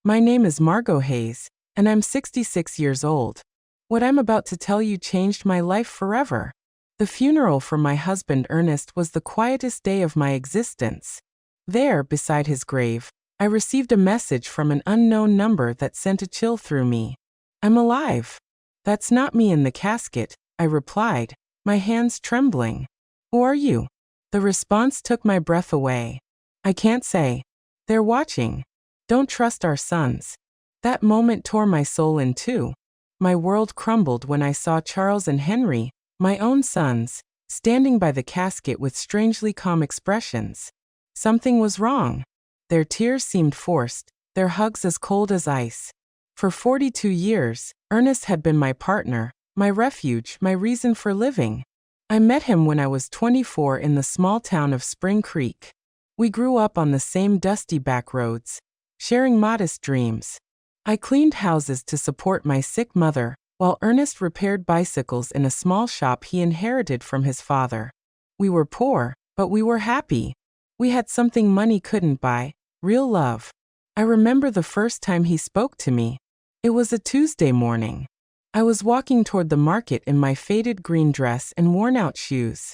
My name is Margot Hayes, and I'm 66 years old. What I'm about to tell you changed my life forever. The funeral for my husband Ernest was the quietest day of my existence. There, beside his grave, I received a message from an unknown number that sent a chill through me. I'm alive. That's not me in the casket, I replied, my hands trembling. Who are you? The response took my breath away. I can't say. They're watching. Don't trust our sons. That moment tore my soul in two. My world crumbled when I saw Charles and Henry, my own sons, standing by the casket with strangely calm expressions. Something was wrong. Their tears seemed forced, their hugs as cold as ice. For 42 years, Ernest had been my partner, my refuge, my reason for living. I met him when I was 24 in the small town of Spring Creek. We grew up on the same dusty back roads, sharing modest dreams. I cleaned houses to support my sick mother, while Ernest repaired bicycles in a small shop he inherited from his father. We were poor, but we were happy. We had something money couldn't buy, real love. I remember the first time he spoke to me. It was a Tuesday morning. I was walking toward the market in my faded green dress and worn-out shoes.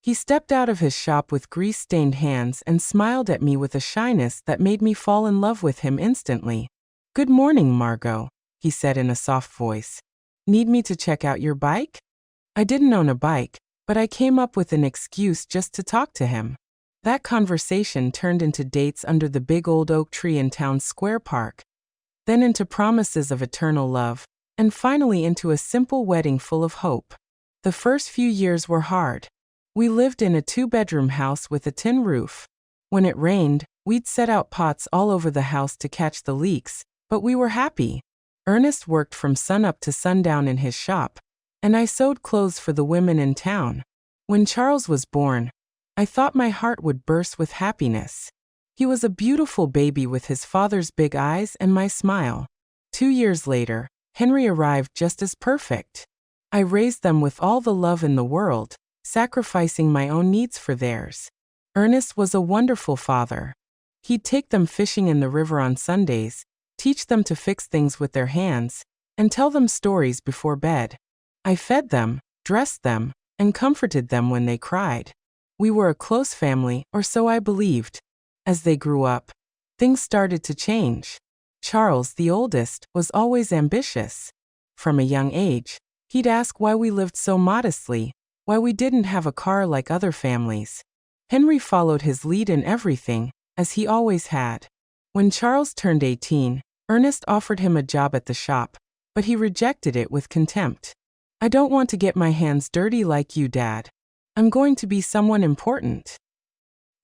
He stepped out of his shop with grease-stained hands and smiled at me with a shyness that made me fall in love with him instantly. "Good morning, Margot," he said in a soft voice. "Need me to check out your bike?" I didn't own a bike, but I came up with an excuse just to talk to him. That conversation turned into dates under the big old oak tree in town's square park, then into promises of eternal love, and finally into a simple wedding full of hope. The first few years were hard. We lived in a 2-bedroom house with a tin roof. When it rained, we'd set out pots all over the house to catch the leaks, but we were happy. Ernest worked from sunup to sundown in his shop, and I sewed clothes for the women in town. When Charles was born, I thought my heart would burst with happiness. He was a beautiful baby with his father's big eyes and my smile. 2 years later, Henry arrived just as perfect. I raised them with all the love in the world, sacrificing my own needs for theirs. Ernest was a wonderful father. He'd take them fishing in the river on Sundays, teach them to fix things with their hands, and tell them stories before bed. I fed them, dressed them, and comforted them when they cried. We were a close family, or so I believed. As they grew up, things started to change. Charles, the oldest, was always ambitious. From a young age, he'd ask why we lived so modestly, why we didn't have a car like other families. Henry followed his lead in everything, as he always had. When Charles turned 18, Ernest offered him a job at the shop, but he rejected it with contempt. "I don't want to get my hands dirty like you, Dad. I'm going to be someone important."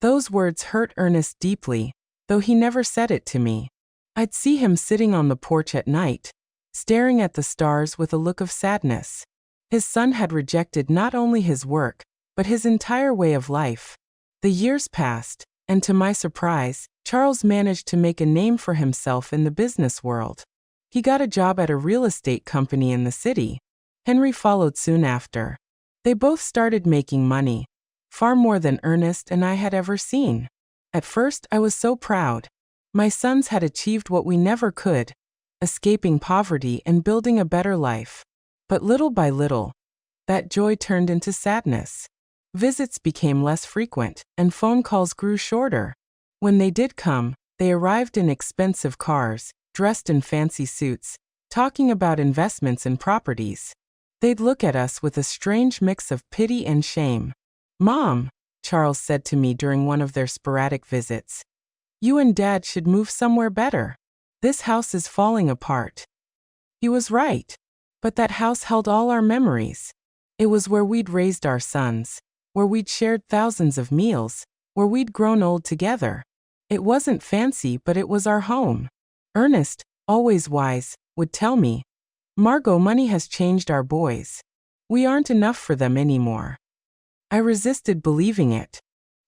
Those words hurt Ernest deeply, though he never said it to me. I'd see him sitting on the porch at night, staring at the stars with a look of sadness. His son had rejected not only his work, but his entire way of life. The years passed, and to my surprise, Charles managed to make a name for himself in the business world. He got a job at a real estate company in the city. Henry followed soon after. They both started making money, far more than Ernest and I had ever seen. At first, I was so proud. My sons had achieved what we never could, escaping poverty and building a better life. But little by little, that joy turned into sadness. Visits became less frequent, and phone calls grew shorter. When they did come, they arrived in expensive cars, dressed in fancy suits, talking about investments and properties. They'd look at us with a strange mix of pity and shame. "Mom," Charles said to me during one of their sporadic visits, "you and Dad should move somewhere better. This house is falling apart." He was right. But that house held all our memories. It was where we'd raised our sons, where we'd shared thousands of meals, where we'd grown old together. It wasn't fancy, but it was our home. Ernest, always wise, would tell me, "Margot, money has changed our boys. We aren't enough for them anymore." I resisted believing it.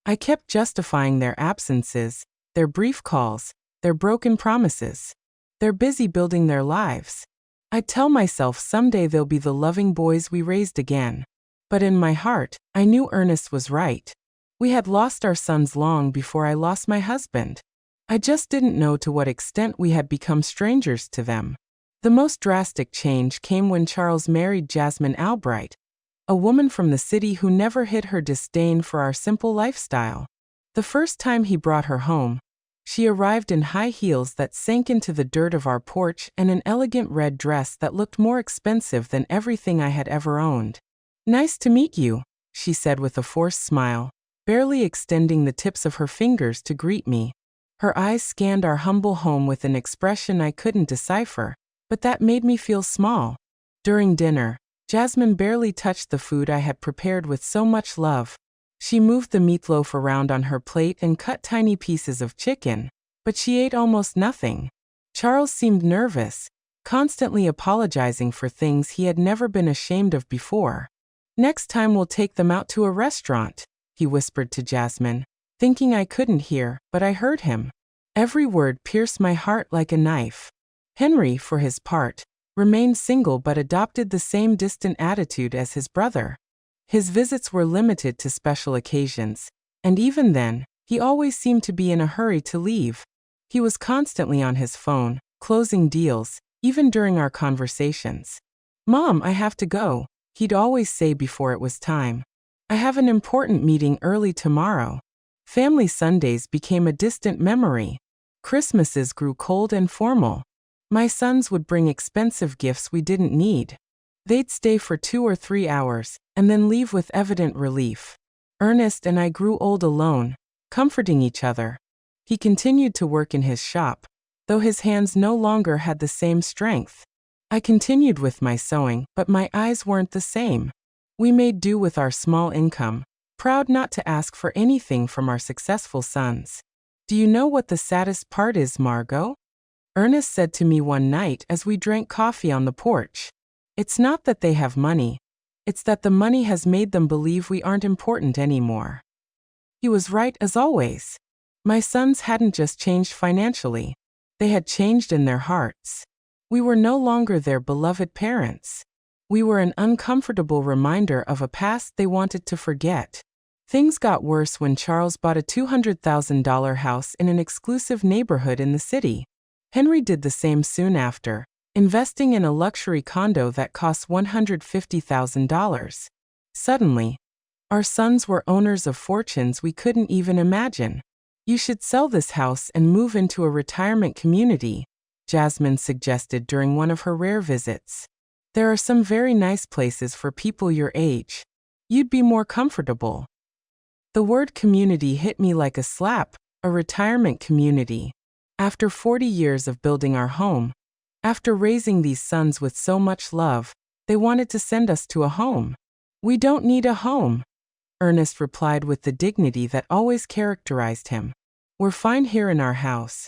I kept justifying their absences, their brief calls, their broken promises. They're busy building their lives. I'd tell myself someday they'll be the loving boys we raised again. But in my heart, I knew Ernest was right. We had lost our sons long before I lost my husband. I just didn't know to what extent we had become strangers to them. The most drastic change came when Charles married Jasmine Albright, a woman from the city who never hid her disdain for our simple lifestyle. The first time he brought her home, she arrived in high heels that sank into the dirt of our porch and an elegant red dress that looked more expensive than everything I had ever owned. "Nice to meet you," she said with a forced smile, barely extending the tips of her fingers to greet me. Her eyes scanned our humble home with an expression I couldn't decipher, but that made me feel small. During dinner, Jasmine barely touched the food I had prepared with so much love. She moved the meatloaf around on her plate and cut tiny pieces of chicken, but she ate almost nothing. Charles seemed nervous, constantly apologizing for things he had never been ashamed of before. "Next time we'll take them out to a restaurant," he whispered to Jasmine, thinking I couldn't hear, but I heard him. Every word pierced my heart like a knife. Henry, for his part, remained single but adopted the same distant attitude as his brother. His visits were limited to special occasions, and even then, he always seemed to be in a hurry to leave. He was constantly on his phone, closing deals, even during our conversations. "Mom, I have to go," he'd always say before it was time. "I have an important meeting early tomorrow." Family Sundays became a distant memory. Christmases grew cold and formal. My sons would bring expensive gifts we didn't need. They'd stay for 2 or 3 hours, and then leave with evident relief. Ernest and I grew old alone, comforting each other. He continued to work in his shop, though his hands no longer had the same strength. I continued with my sewing, but my eyes weren't the same. We made do with our small income, proud not to ask for anything from our successful sons. "Do you know what the saddest part is, Margot?" Ernest said to me one night as we drank coffee on the porch. "It's not that they have money. It's that the money has made them believe we aren't important anymore." He was right as always. My sons hadn't just changed financially. They had changed in their hearts. We were no longer their beloved parents. We were an uncomfortable reminder of a past they wanted to forget. Things got worse when Charles bought a $200,000 house in an exclusive neighborhood in the city. Henry did the same soon after, investing in a luxury condo that cost $150,000. Suddenly, our sons were owners of fortunes we couldn't even imagine. "You should sell this house and move into a retirement community," Jasmine suggested during one of her rare visits. "There are some very nice places for people your age. You'd be more comfortable." The word community hit me like a slap, a retirement community. After 40 years of building our home, after raising these sons with so much love, they wanted to send us to a home. "We don't need a home," Ernest replied with the dignity that always characterized him. "We're fine here in our house."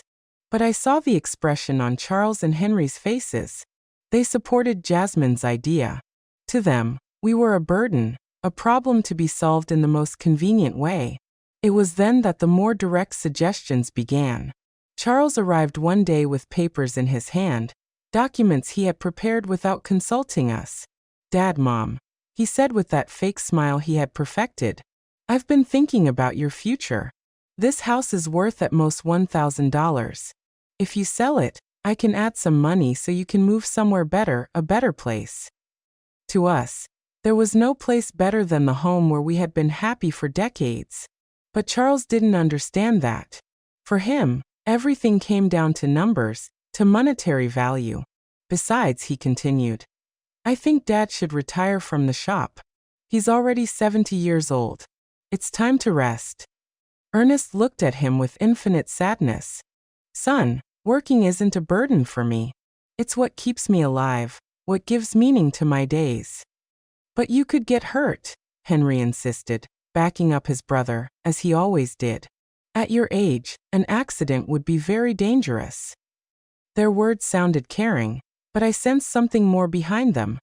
But I saw the expression on Charles and Henry's faces. They supported Jasmine's idea. To them, we were a burden, a problem to be solved in the most convenient way. It was then that the more direct suggestions began. Charles arrived one day with papers in his hand, documents he had prepared without consulting us. "Dad, Mom," he said with that fake smile he had perfected, "I've been thinking about your future. This house is worth at most $1,000. If you sell it, I can add some money so you can move somewhere better, a better place." To us, there was no place better than the home where we had been happy for decades. But Charles didn't understand that. For him, everything came down to numbers, to monetary value. "Besides," he continued, "I think Dad should retire from the shop. He's already 70 years old. It's time to rest." Ernest looked at him with infinite sadness. "Son, working isn't a burden for me. It's what keeps me alive, what gives meaning to my days." "But you could get hurt," Henry insisted, backing up his brother, as he always did. "At your age, an accident would be very dangerous." Their words sounded caring, but I sensed something more behind them.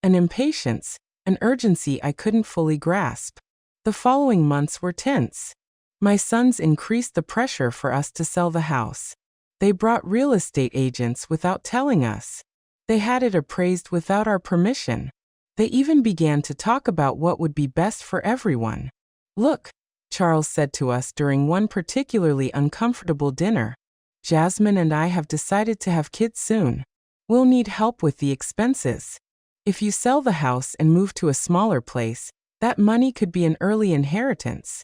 An impatience, an urgency I couldn't fully grasp. The following months were tense. My sons increased the pressure for us to sell the house. They brought real estate agents without telling us. They had it appraised without our permission. They even began to talk about what would be best for everyone. "Look," Charles said to us during one particularly uncomfortable dinner, Jasmine and I have decided to have kids soon. We'll need help with the expenses. If you sell the house and move to a smaller place, that money could be an early inheritance."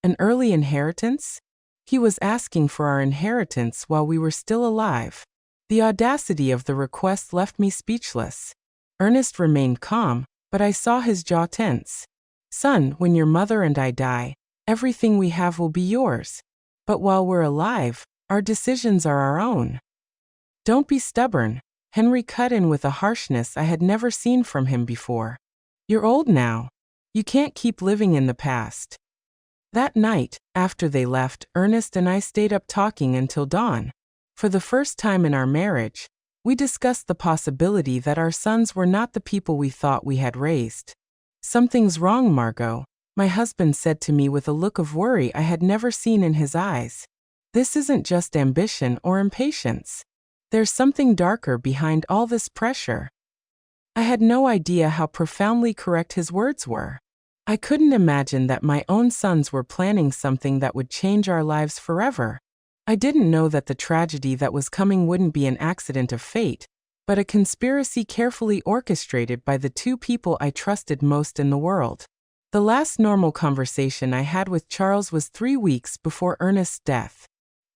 An early inheritance? He was asking for our inheritance while we were still alive. The audacity of the request left me speechless. Ernest remained calm, but I saw his jaw tense. "Son, when your mother and I die, everything we have will be yours. But while we're alive, our decisions are our own." "Don't be stubborn," Henry cut in with a harshness I had never seen from him before. "You're old now. You can't keep living in the past." That night, after they left, Ernest and I stayed up talking until dawn. For the first time in our marriage, we discussed the possibility that our sons were not the people we thought we had raised. "Something's wrong, Margot," my husband said to me with a look of worry I had never seen in his eyes. "This isn't just ambition or impatience. There's something darker behind all this pressure." I had no idea how profoundly correct his words were. I couldn't imagine that my own sons were planning something that would change our lives forever. I didn't know that the tragedy that was coming wouldn't be an accident of fate, but a conspiracy carefully orchestrated by the two people I trusted most in the world. The last normal conversation I had with Charles was 3 weeks before Ernest's death.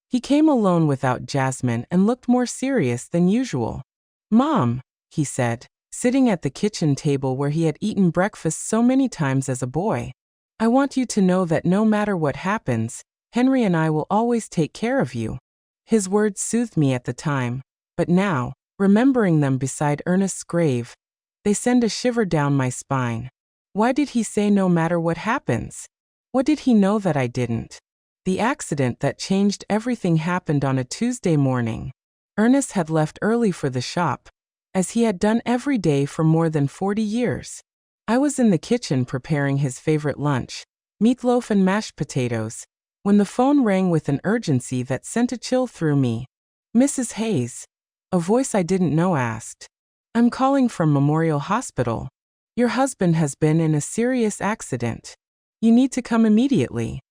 He came alone without Jasmine and looked more serious than usual. "Mom," he said, sitting at the kitchen table where he had eaten breakfast so many times as a boy, "I want you to know that no matter what happens, Henry and I will always take care of you." His words soothed me at the time, but now, remembering them beside Ernest's grave, they send a shiver down my spine. Why did he say no matter what happens? What did he know that I didn't? The accident that changed everything happened on a Tuesday morning. Ernest had left early for the shop, as he had done every day for more than 40 years. I was in the kitchen preparing his favorite lunch, meatloaf and mashed potatoes, when the phone rang with an urgency that sent a chill through me. "Mrs. Hayes," a voice I didn't know asked. "I'm calling from Memorial Hospital. Your husband has been in a serious accident. You need to come immediately."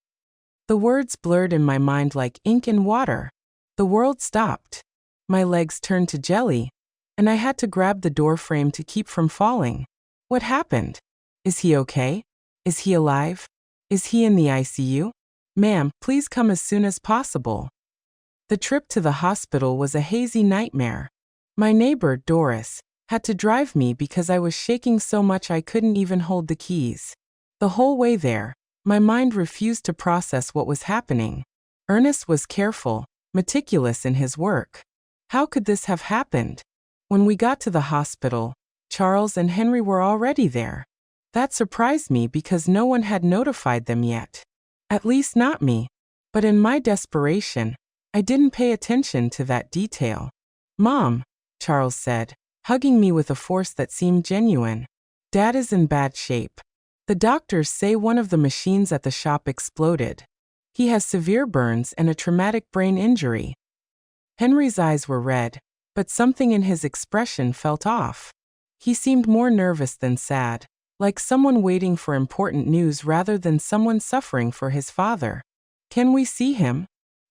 The words blurred in my mind like ink and water. The world stopped. My legs turned to jelly, and I had to grab the door frame to keep from falling. What happened? Is he okay? Is he alive? Is he in the ICU? "Ma'am, please come as soon as possible." The trip to the hospital was a hazy nightmare. My neighbor, Doris, had to drive me because I was shaking so much I couldn't even hold the keys. The whole way there, my mind refused to process what was happening. Ernest was careful, meticulous in his work. How could this have happened? When we got to the hospital, Charles and Henry were already there. That surprised me because no one had notified them yet. At least not me. But in my desperation, I didn't pay attention to that detail. "Mom," Charles said, hugging me with a force that seemed genuine, "Dad is in bad shape. The doctors say one of the machines at the shop exploded. He has severe burns and a traumatic brain injury." Henry's eyes were red, but something in his expression felt off. He seemed more nervous than sad, like someone waiting for important news rather than someone suffering for his father. "Can we see him?"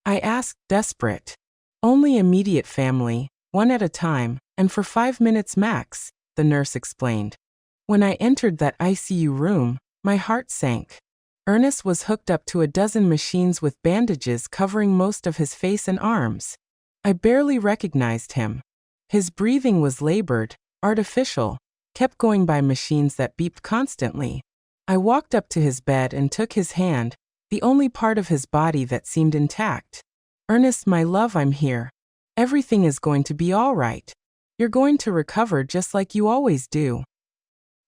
I asked, desperate. "Only immediate family, one at a time, and for 5 minutes max," the nurse explained. When I entered that ICU room, my heart sank. Ernest was hooked up to a dozen machines with bandages covering most of his face and arms. I barely recognized him. His breathing was labored, artificial, kept going by machines that beeped constantly. I walked up to his bed and took his hand, the only part of his body that seemed intact. "Ernest, my love, I'm here. Everything is going to be all right. You're going to recover just like you always do."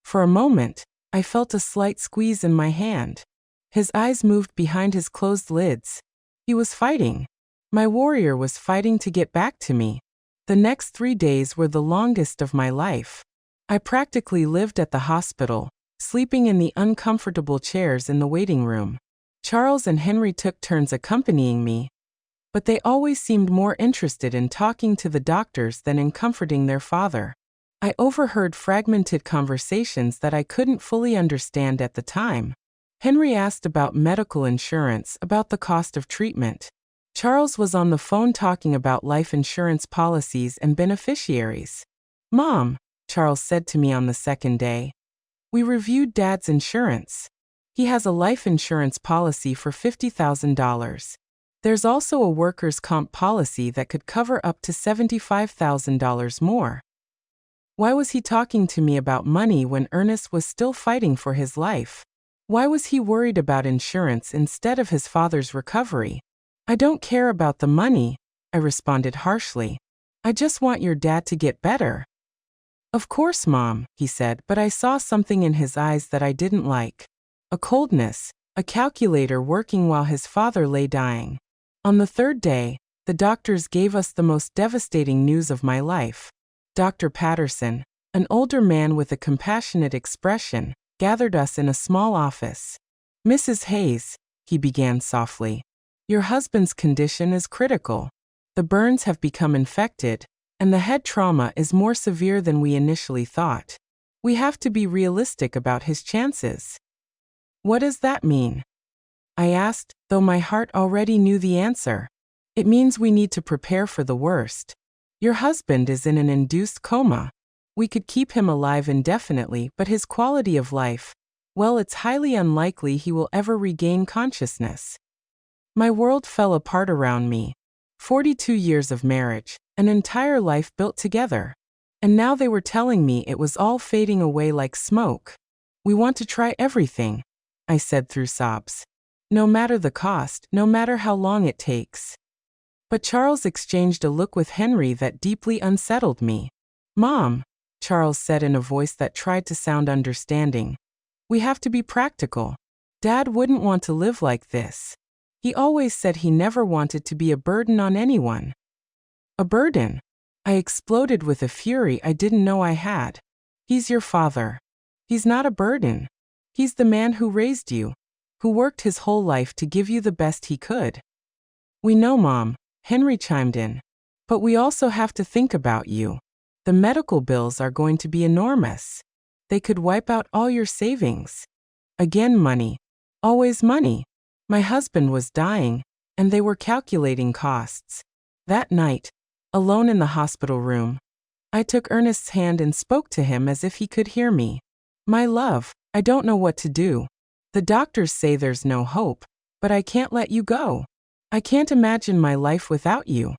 For a moment, I felt a slight squeeze in my hand. His eyes moved behind his closed lids. He was fighting. My warrior was fighting to get back to me. The next 3 days were the longest of my life. I practically lived at the hospital, sleeping in the uncomfortable chairs in the waiting room. Charles and Henry took turns accompanying me, but they always seemed more interested in talking to the doctors than in comforting their father. I overheard fragmented conversations that I couldn't fully understand at the time. Henry asked about medical insurance, about the cost of treatment. Charles was on the phone talking about life insurance policies and beneficiaries. "Mom," Charles said to me on the second day, "we reviewed Dad's insurance. He has a life insurance policy for $50,000. There's also a workers' comp policy that could cover up to $75,000 more." Why was he talking to me about money when Ernest was still fighting for his life? Why was he worried about insurance instead of his father's recovery? "I don't care about the money," I responded harshly. "I just want your dad to get better." "Of course, Mom," he said, but I saw something in his eyes that I didn't like. A coldness, a calculator working while his father lay dying. On the third day, the doctors gave us the most devastating news of my life. Dr. Patterson, an older man with a compassionate expression, gathered us in a small office. "Mrs. Hayes," he began softly, "your husband's condition is critical. The burns have become infected, and the head trauma is more severe than we initially thought. We have to be realistic about his chances." "What does that mean?" I asked, though my heart already knew the answer. "It means we need to prepare for the worst. Your husband is in an induced coma. We could keep him alive indefinitely, but his quality of life, well, it's highly unlikely he will ever regain consciousness." My world fell apart around me. 42 years of marriage, an entire life built together. And now they were telling me it was all fading away like smoke. "We want to try everything," I said through sobs. "No matter the cost, no matter how long it takes." But Charles exchanged a look with Henry that deeply unsettled me. "Mom," Charles said in a voice that tried to sound understanding, "we have to be practical. Dad wouldn't want to live like this. He always said he never wanted to be a burden on anyone." "A burden?" I exploded with a fury I didn't know I had. "He's your father. He's not a burden. He's the man who raised you, who worked his whole life to give you the best he could." "We know, Mom," Henry chimed in. "But we also have to think about you. The medical bills are going to be enormous. They could wipe out all your savings." Again, money. Always money. My husband was dying, and they were calculating costs. That night, alone in the hospital room, I took Ernest's hand and spoke to him as if he could hear me. "My love, I don't know what to do. The doctors say there's no hope, but I can't let you go. I can't imagine my life without you."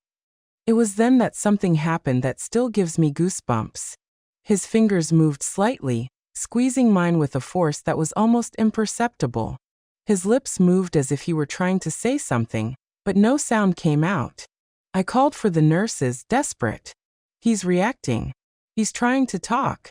It was then that something happened that still gives me goosebumps. His fingers moved slightly, squeezing mine with a force that was almost imperceptible. His lips moved as if he were trying to say something, but no sound came out. I called for the nurses, desperate. "He's reacting. He's trying to talk."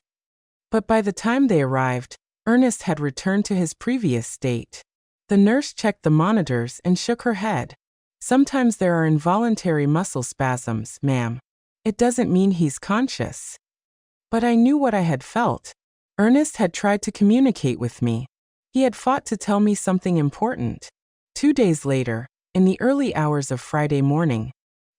But by the time they arrived, Ernest had returned to his previous state. The nurse checked the monitors and shook her head. "Sometimes there are involuntary muscle spasms, ma'am. It doesn't mean he's conscious." But I knew what I had felt. Ernest had tried to communicate with me. He had fought to tell me something important. 2 days later, in the early hours of Friday morning,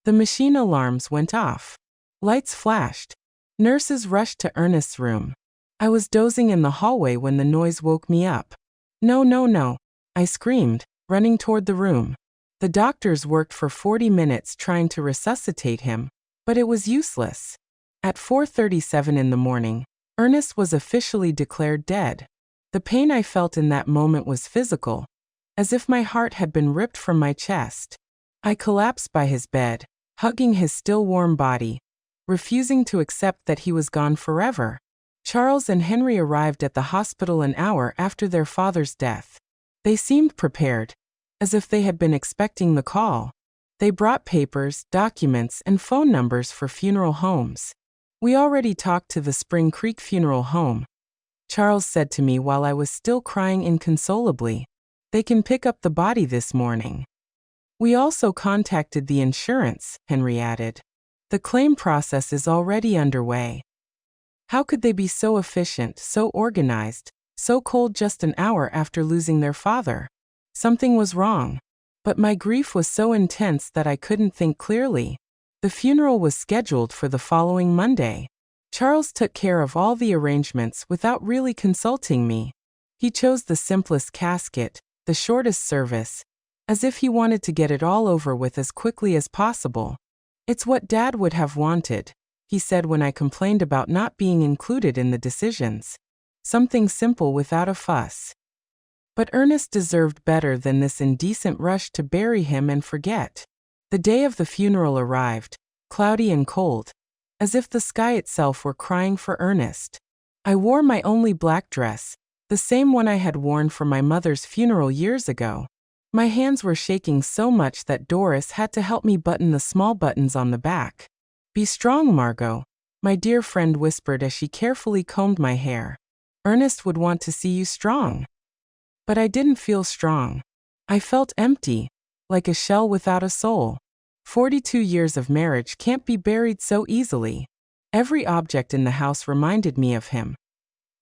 the machine alarms went off. Lights flashed. Nurses rushed to Ernest's room. I was dozing in the hallway when the noise woke me up. "No, no, no," I screamed, running toward the room. The doctors worked for 40 minutes trying to resuscitate him, but it was useless. At 4:37 in the morning, Ernest was officially declared dead. The pain I felt in that moment was physical, as if my heart had been ripped from my chest. I collapsed by his bed, hugging his still warm body, refusing to accept that he was gone forever. Charles and Henry arrived at the hospital an hour after their father's death. They seemed prepared, as if they had been expecting the call. They brought papers, documents, and phone numbers for funeral homes. "We already talked to the Spring Creek Funeral Home," Charles said to me while I was still crying inconsolably. "They can pick up the body this morning." "We also contacted the insurance," Henry added. "The claim process is already underway." How could they be so efficient, so organized, so cold just an hour after losing their father? Something was wrong. But my grief was so intense that I couldn't think clearly. The funeral was scheduled for the following Monday. Charles took care of all the arrangements without really consulting me. He chose the simplest casket, the shortest service, as if he wanted to get it all over with as quickly as possible. "It's what Dad would have wanted," he said when I complained about not being included in the decisions. "Something simple without a fuss." But Ernest deserved better than this indecent rush to bury him and forget. The day of the funeral arrived, cloudy and cold, as if the sky itself were crying for Ernest. I wore my only black dress, the same one I had worn for my mother's funeral years ago. My hands were shaking so much that Doris had to help me button the small buttons on the back. "Be strong, Margot," my dear friend whispered as she carefully combed my hair. "Ernest would want to see you strong." But I didn't feel strong. I felt empty, like a shell without a soul. 42 years of marriage can't be buried so easily. Every object in the house reminded me of him.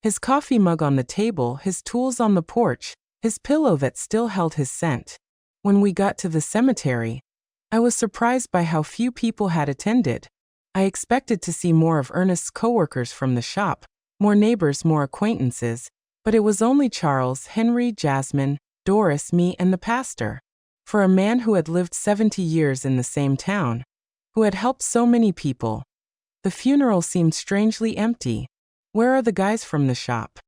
His coffee mug on the table, his tools on the porch, his pillow that still held his scent. When we got to the cemetery, I was surprised by how few people had attended. I expected to see more of Ernest's coworkers from the shop, more neighbors, more acquaintances, but it was only Charles, Henry, Jasmine, Doris, me, and the pastor. For a man who had lived 70 years in the same town, who had helped so many people, the funeral seemed strangely empty. "Where are the guys from the shop?"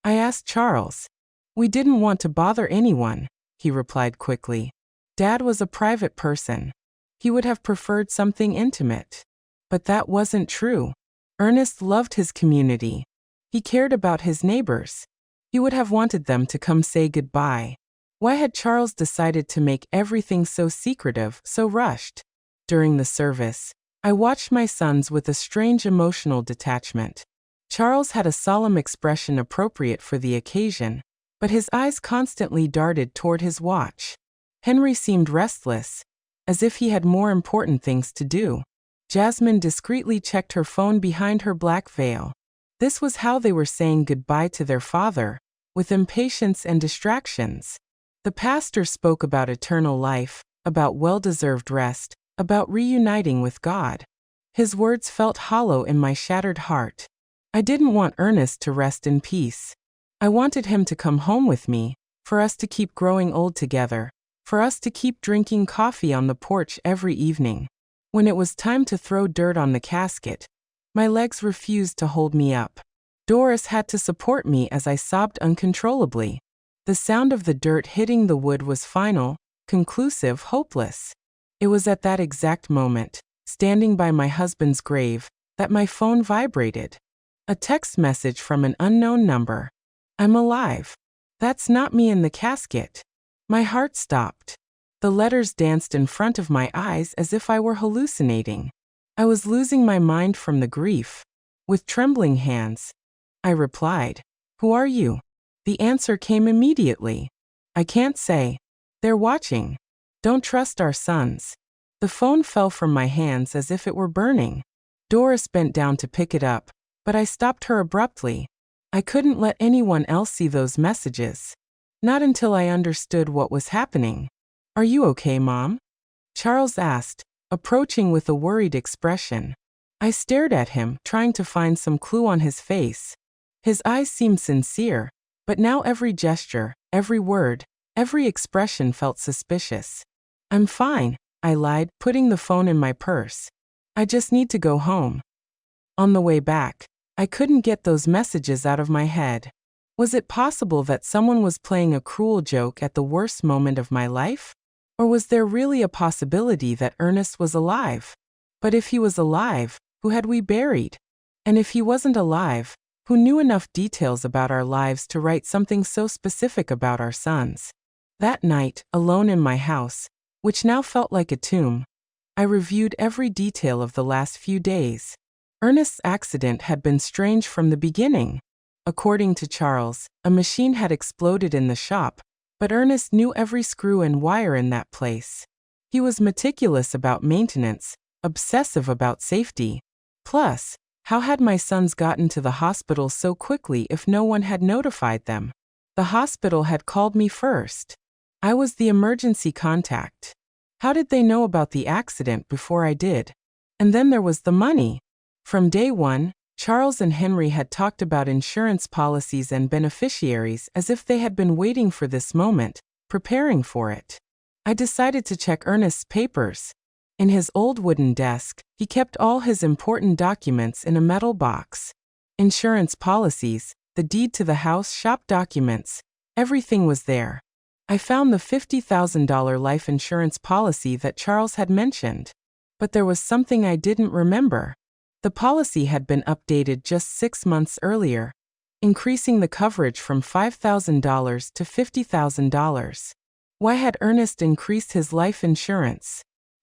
I asked Charles. "We didn't want to bother anyone," he replied quickly. "Dad was a private person. He would have preferred something intimate." But that wasn't true. Ernest loved his community. He cared about his neighbors. He would have wanted them to come say goodbye. Why had Charles decided to make everything so secretive, so rushed? During the service, I watched my sons with a strange emotional detachment. Charles had a solemn expression appropriate for the occasion, but his eyes constantly darted toward his watch. Henry seemed restless, as if he had more important things to do. Jasmine discreetly checked her phone behind her black veil. This was how they were saying goodbye to their father, with impatience and distractions. The pastor spoke about eternal life, about well-deserved rest, about reuniting with God. His words felt hollow in my shattered heart. I didn't want Ernest to rest in peace. I wanted him to come home with me, for us to keep growing old together, for us to keep drinking coffee on the porch every evening. When it was time to throw dirt on the casket, my legs refused to hold me up. Doris had to support me as I sobbed uncontrollably. The sound of the dirt hitting the wood was final, conclusive, hopeless. It was at that exact moment, standing by my husband's grave, that my phone vibrated. A text message from an unknown number. "I'm alive. That's not me in the casket." My heart stopped. The letters danced in front of my eyes as if I were hallucinating. I was losing my mind from the grief. With trembling hands, I replied, "Who are you?" The answer came immediately. "I can't say. They're watching. Don't trust our sons." The phone fell from my hands as if it were burning. Doris bent down to pick it up, but I stopped her abruptly. I couldn't let anyone else see those messages. Not until I understood what was happening. "Are you okay, Mom?" Charles asked, approaching with a worried expression. I stared at him, trying to find some clue on his face. His eyes seemed sincere, but now every gesture, every word, every expression felt suspicious. "I'm fine," I lied, putting the phone in my purse. "I just need to go home." On the way back, I couldn't get those messages out of my head. Was it possible that someone was playing a cruel joke at the worst moment of my life? Or was there really a possibility that Ernest was alive? But if he was alive, who had we buried? And if he wasn't alive, who knew enough details about our lives to write something so specific about our sons? That night, alone in my house, which now felt like a tomb, I reviewed every detail of the last few days. Ernest's accident had been strange from the beginning. According to Charles, a machine had exploded in the shop, but Ernest knew every screw and wire in that place. He was meticulous about maintenance, obsessive about safety. Plus, how had my sons gotten to the hospital so quickly if no one had notified them? The hospital had called me first. I was the emergency contact. How did they know about the accident before I did? And then there was the money. From day one, Charles and Henry had talked about insurance policies and beneficiaries as if they had been waiting for this moment, preparing for it. I decided to check Ernest's papers. In his old wooden desk, he kept all his important documents in a metal box. Insurance policies, the deed to the house, shop documents, everything was there. I found the $50,000 life insurance policy that Charles had mentioned. But there was something I didn't remember. The policy had been updated just 6 months earlier, increasing the coverage from $5,000 to $50,000. Why had Ernest increased his life insurance?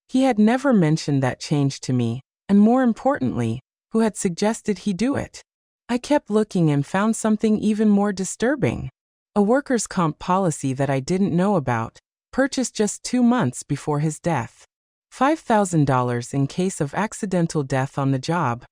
He had never mentioned that change to me, and more importantly, who had suggested he do it? I kept looking and found something even more disturbing. A workers' comp policy that I didn't know about, purchased just 2 months before his death. $5,000 in case of accidental death on the job.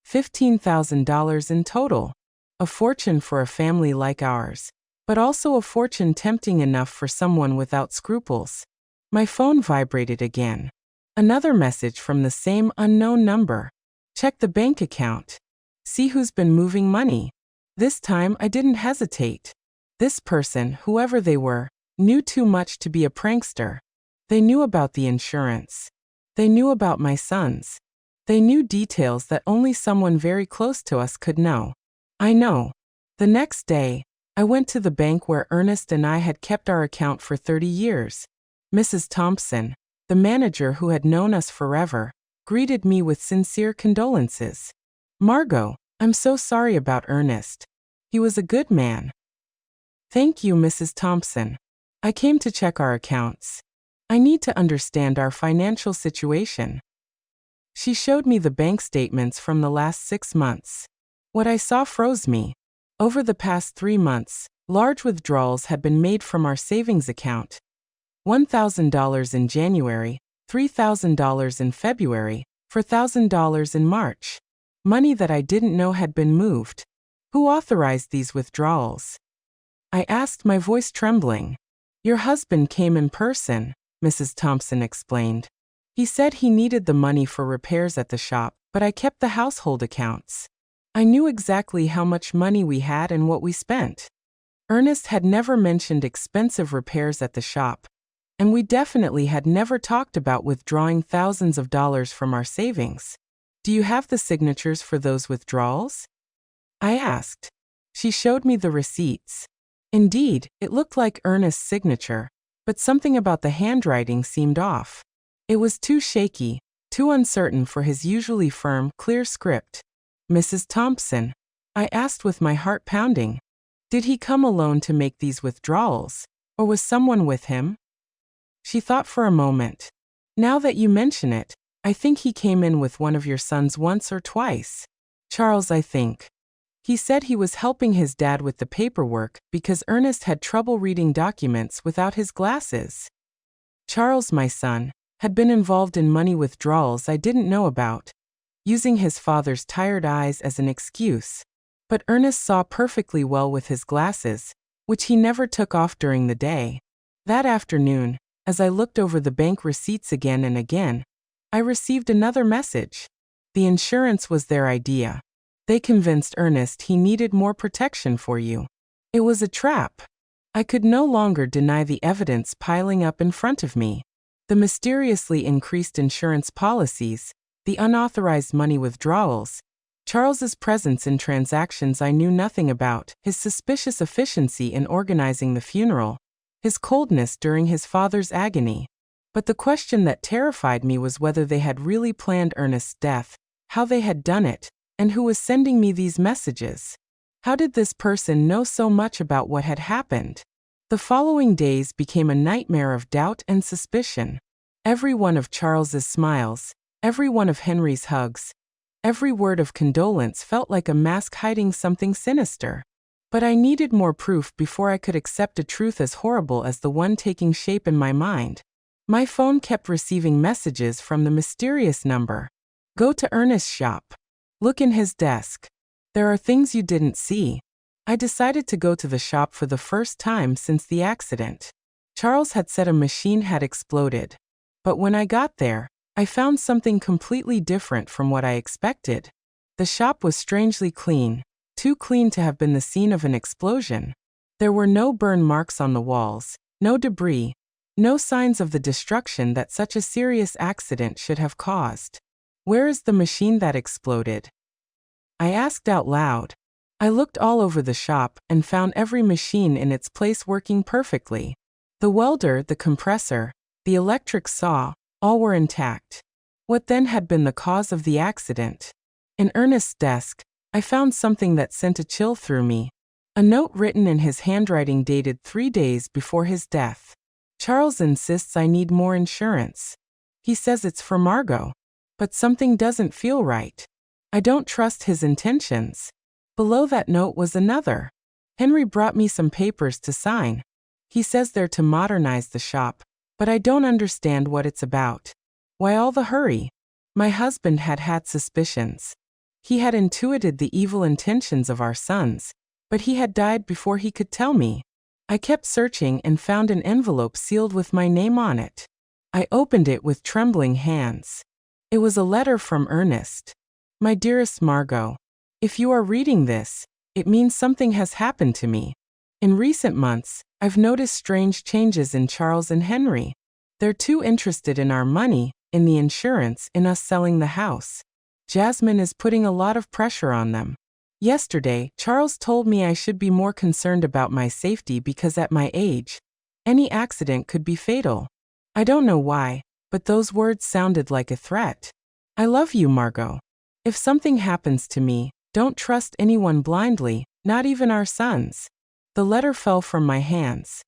$15,000 in total. A fortune for a family like ours, but also a fortune tempting enough for someone without scruples. My phone vibrated again. Another message from the same unknown number. Check the bank account. See who's been moving money. This time I didn't hesitate. This person, whoever they were, knew too much to be a prankster. They knew about the insurance. They knew about my sons. They knew details that only someone very close to us could know. I know. The next day, I went to the bank where Ernest and I had kept our account for 30 years. Mrs. Thompson, the manager who had known us forever, greeted me with sincere condolences. "Margot, I'm so sorry about Ernest. He was a good man." "Thank you, Mrs. Thompson. I came to check our accounts. I need to understand our financial situation." She showed me the bank statements from the last 6 months. What I saw froze me. Over the past 3 months, large withdrawals had been made from our savings account. $1,000 in January, $3,000 in February, $4,000 in March. Money that I didn't know had been moved. Who authorized these withdrawals? I asked, my voice trembling. "Your husband came in person," Mrs. Thompson explained. "He said he needed the money for repairs at the shop, but I kept the household accounts. I knew exactly how much money we had and what we spent." Ernest had never mentioned expensive repairs at the shop, and we definitely had never talked about withdrawing thousands of dollars from our savings. "Do you have the signatures for those withdrawals?" I asked. She showed me the receipts. Indeed, it looked like Ernest's signature, but something about the handwriting seemed off. It was too shaky, too uncertain for his usually firm, clear script. "Mrs. Thompson," I asked with my heart pounding, "did he come alone to make these withdrawals, or was someone with him?" She thought for a moment. "Now that you mention it, I think he came in with one of your sons once or twice. Charles, I think. He said he was helping his dad with the paperwork because Ernest had trouble reading documents without his glasses. Charles, my son, had been involved in money withdrawals I didn't know about, using his father's tired eyes as an excuse. But Ernest saw perfectly well with his glasses, which he never took off during the day. That afternoon, as I looked over the bank receipts again and again, I received another message. The insurance was their idea. They convinced Ernest he needed more protection for you. It was a trap. I could no longer deny the evidence piling up in front of me. The mysteriously increased insurance policies, the unauthorized money withdrawals, Charles's presence in transactions I knew nothing about, his suspicious efficiency in organizing the funeral, his coldness during his father's agony. But the question that terrified me was whether they had really planned Ernest's death, how they had done it, and who was sending me these messages. How did this person know so much about what had happened? The following days became a nightmare of doubt and suspicion. Every one of Charles's smiles, every one of Henry's hugs, every word of condolence felt like a mask hiding something sinister. But I needed more proof before I could accept a truth as horrible as the one taking shape in my mind. My phone kept receiving messages from the mysterious number. "Go to Ernest's shop. Look in his desk. There are things you didn't see." I decided to go to the shop for the first time since the accident. Charles had said a machine had exploded. But when I got there, I found something completely different from what I expected. The shop was strangely clean, too clean to have been the scene of an explosion. There were no burn marks on the walls, no debris, No signs of the destruction that such a serious accident should have caused. Where is the machine that exploded? I asked out loud. I looked all over the shop and found every machine in its place working perfectly. The welder, the compressor, the electric saw, all were intact. What then had been the cause of the accident? In Ernest's desk, I found something that sent a chill through me. A note written in his handwriting dated 3 days before his death. Charles insists I need more insurance. He says it's for Margot. But something doesn't feel right. I don't trust his intentions. Below that note was another. Henry brought me some papers to sign. He says they're to modernize the shop, but I don't understand what it's about. Why all the hurry? My husband had suspicions. He had intuited the evil intentions of our sons, but he had died before he could tell me. I kept searching and found an envelope sealed with my name on it. I opened it with trembling hands. It was a letter from Ernest. My dearest Margot, if you are reading this, it means something has happened to me. In recent months, I've noticed strange changes in Charles and Henry. They're too interested in our money, in the insurance, in us selling the house. Jasmine is putting a lot of pressure on them. Yesterday, Charles told me I should be more concerned about my safety because at my age, any accident could be fatal. I don't know why, but those words sounded like a threat. I love you, Margot. If something happens to me, don't trust anyone blindly, not even our sons. The letter fell from my hands.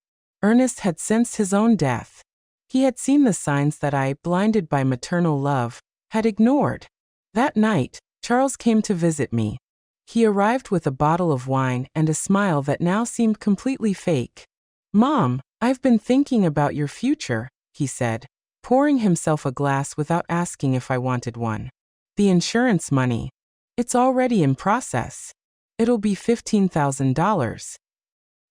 Ernest had sensed his own death. He had seen the signs that I, blinded by maternal love, had ignored. That night, Charles came to visit me. He arrived with a bottle of wine and a smile that now seemed completely fake. Mom, I've been thinking about your future, he said, pouring himself a glass without asking if I wanted one. The insurance money. It's already in process. It'll be $15,000.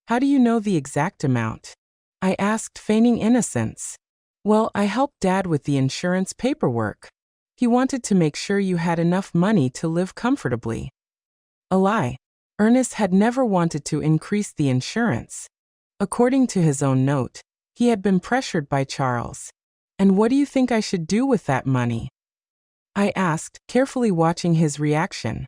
How do you know the exact amount? I asked, feigning innocence. Well, I helped Dad with the insurance paperwork. He wanted to make sure you had enough money to live comfortably. A lie. Ernest had never wanted to increase the insurance. According to his own note, he had been pressured by Charles. And what do you think I should do with that money? I asked, carefully watching his reaction.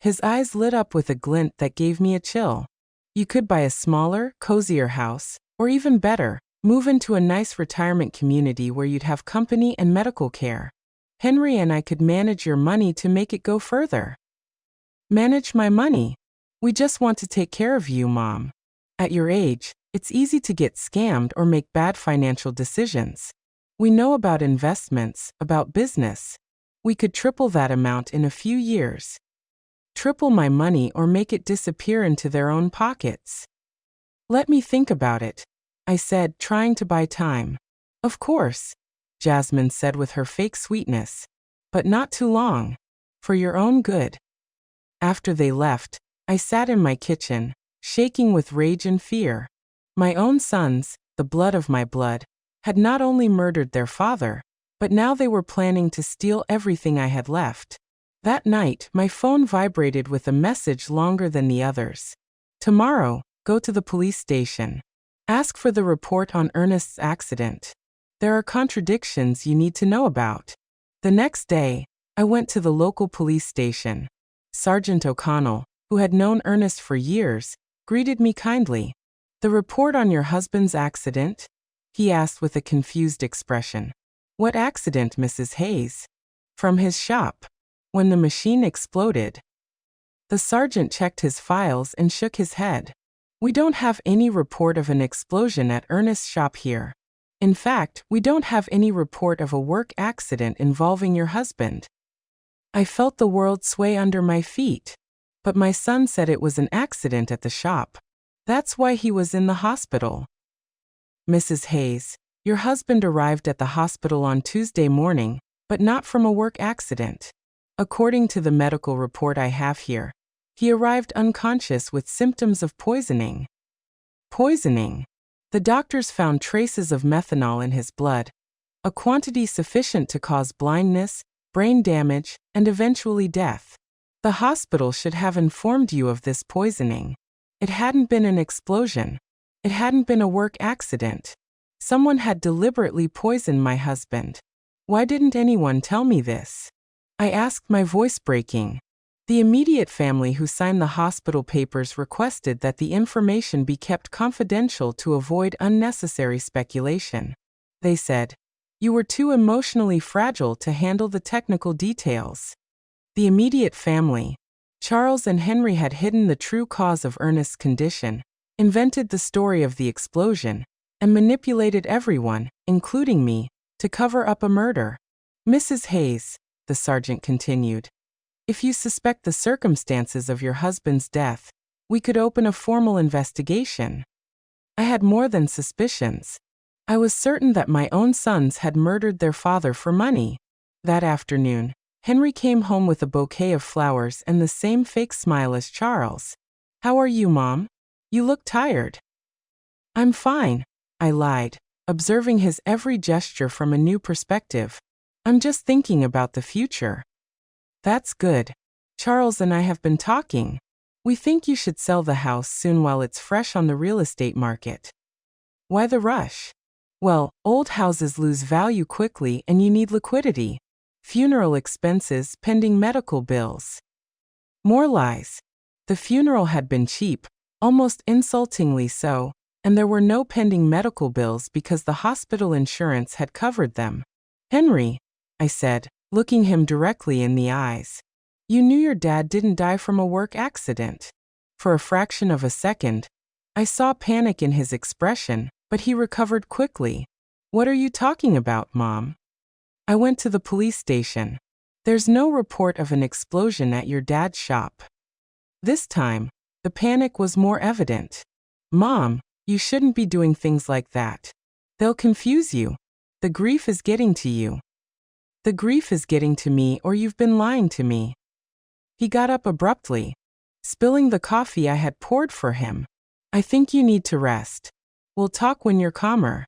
His eyes lit up with a glint that gave me a chill. You could buy a smaller, cozier house, or even better, move into a nice retirement community where you'd have company and medical care. Henry and I could manage your money to make it go further. Manage my money? We just want to take care of you, Mom. At your age, it's easy to get scammed or make bad financial decisions. We know about investments, about business. We could triple that amount in a few years. Triple my money or make it disappear into their own pockets. Let me think about it, I said, trying to buy time. Of course, Jasmine said with her fake sweetness. But not too long. For your own good. After they left, I sat in my kitchen, shaking with rage and fear. My own sons, the blood of my blood, had not only murdered their father, but now they were planning to steal everything I had left. That night, my phone vibrated with a message longer than the others. Tomorrow, go to the police station. Ask for the report on Ernest's accident. There are contradictions you need to know about. The next day, I went to the local police station. Sergeant O'Connell, who had known Ernest for years, greeted me kindly. The report on your husband's accident? He asked with a confused expression. What accident, Mrs. Hayes? From his shop. When the machine exploded. The sergeant checked his files and shook his head. We don't have any report of an explosion at Ernest's shop here. In fact, we don't have any report of a work accident involving your husband. I felt the world sway under my feet. But my son said it was an accident at the shop. That's why he was in the hospital. Mrs. Hayes, your husband arrived at the hospital on Tuesday morning, but not from a work accident. According to the medical report I have here, he arrived unconscious with symptoms of poisoning. Poisoning. The doctors found traces of methanol in his blood, a quantity sufficient to cause blindness, brain damage, and eventually death. The hospital should have informed you of this poisoning. It hadn't been an explosion. It hadn't been a work accident. Someone had deliberately poisoned my husband. Why didn't anyone tell me this? I asked, my voice breaking. The immediate family who signed the hospital papers requested that the information be kept confidential to avoid unnecessary speculation. They said, "You were too emotionally fragile to handle the technical details." The immediate family. Charles and Henry had hidden the true cause of Ernest's condition, invented the story of the explosion, and manipulated everyone, including me, to cover up a murder. Mrs. Hayes, the sergeant continued, if you suspect the circumstances of your husband's death, we could open a formal investigation. I had more than suspicions. I was certain that my own sons had murdered their father for money. That afternoon, Henry came home with a bouquet of flowers and the same fake smile as Charles. "How are you, Mom? You look tired." "I'm fine," I lied, observing his every gesture from a new perspective. "I'm just thinking about the future." "That's good. Charles and I have been talking. We think you should sell the house soon while it's fresh on the real estate market." "Why the rush?" "Well, old houses lose value quickly and you need liquidity. Funeral expenses, pending medical bills." More lies. The funeral had been cheap, almost insultingly so, and there were no pending medical bills because the hospital insurance had covered them. "Henry," I said, looking him directly in the eyes, "you knew your dad didn't die from a work accident." For a fraction of a second, I saw panic in his expression, but he recovered quickly. "What are you talking about, Mom?" "I went to the police station. There's no report of an explosion at your dad's shop." This time, the panic was more evident. "Mom, you shouldn't be doing things like that. They'll confuse you. The grief is getting to you." "The grief is getting to me, or you've been lying to me." He got up abruptly, spilling the coffee I had poured for him. "I think you need to rest. We'll talk when you're calmer."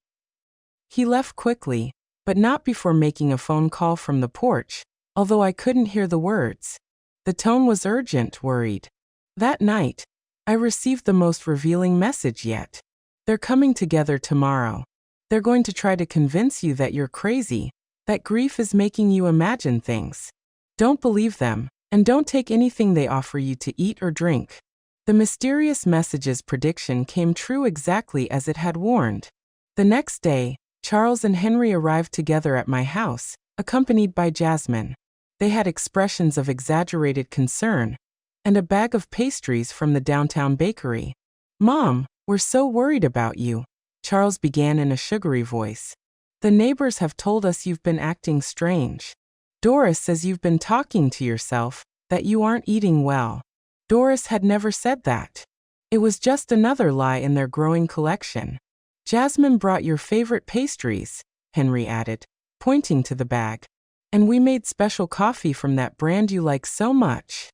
He left quickly, but not before making a phone call from the porch, although I couldn't hear the words. The tone was urgent, worried. That night, I received the most revealing message yet. "They're coming together tomorrow. They're going to try to convince you that you're crazy, that grief is making you imagine things. Don't believe them, and don't take anything they offer you to eat or drink." The mysterious message's prediction came true exactly as it had warned. The next day, Charles and Henry arrived together at my house, accompanied by Jasmine. They had expressions of exaggerated concern, and a bag of pastries from the downtown bakery. "Mom, we're so worried about you," Charles began in a sugary voice. "The neighbors have told us you've been acting strange. Doris says you've been talking to yourself, that you aren't eating well." Doris had never said that. It was just another lie in their growing collection. "Jasmine brought your favorite pastries," Henry added, pointing to the bag. "And we made special coffee from that brand you like so much."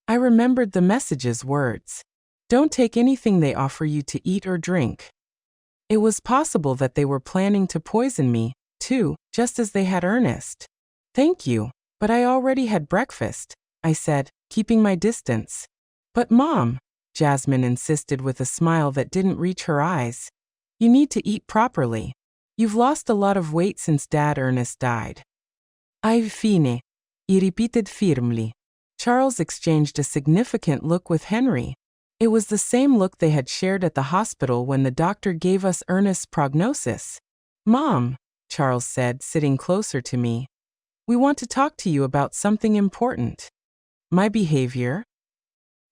I remembered the message's words. "Don't take anything they offer you to eat or drink." It was possible that they were planning to poison me, too, just as they had Ernest. "Thank you, but I already had breakfast," I said, keeping my distance. "But Mom," Jasmine insisted with a smile that didn't reach her eyes, "you need to eat properly. You've lost a lot of weight since Dad Ernest died." "I've fine," he repeated firmly. Charles exchanged a significant look with Henry. It was the same look they had shared at the hospital when the doctor gave us Ernest's prognosis. "Mom," Charles said, sitting closer to me, "we want to talk to you about something important." "My behavior?"